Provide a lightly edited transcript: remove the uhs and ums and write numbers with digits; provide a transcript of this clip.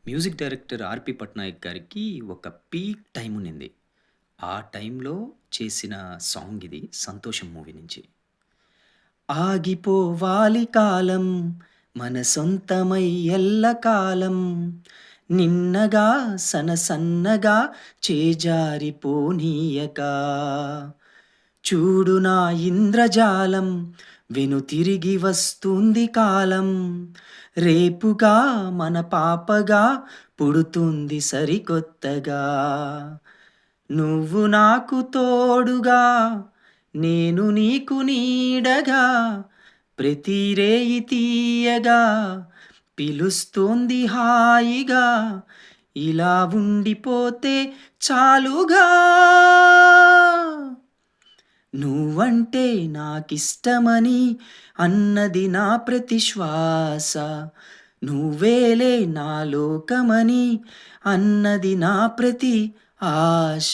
Music director 'ఆర్‌పి పట్నాయక్' గారికి ఒక peak time ఉన్నింది. ఆ టైంలో చేసిన సాంగ్ ఇది 'సంతోషం' మూవీ నుంచి. ఆగిపోవాలి కాలం మన సొంతమై ఎల్లకాలం నిన్నగా సనసన్నగా చేజారిపోనీయక చూడు నా ఇంద్రజాలం వెనుతిరిగి వస్తుంది కాలం రేపుగా మన పాపగా పుడుతుంది సరికొత్తగా నువ్వు నాకు తోడుగా నేను నీకు నీడగా ప్రతి రేయి తీయగా పిలుస్తోంది హాయిగా ఇలా ఉండిపోతే చాలుగా నువ్వంటే నాకిష్టమని అన్నది నా ప్రతి శ్వాస నువ్వేలే నా లోకమని అన్నది నా ప్రతి ఆశ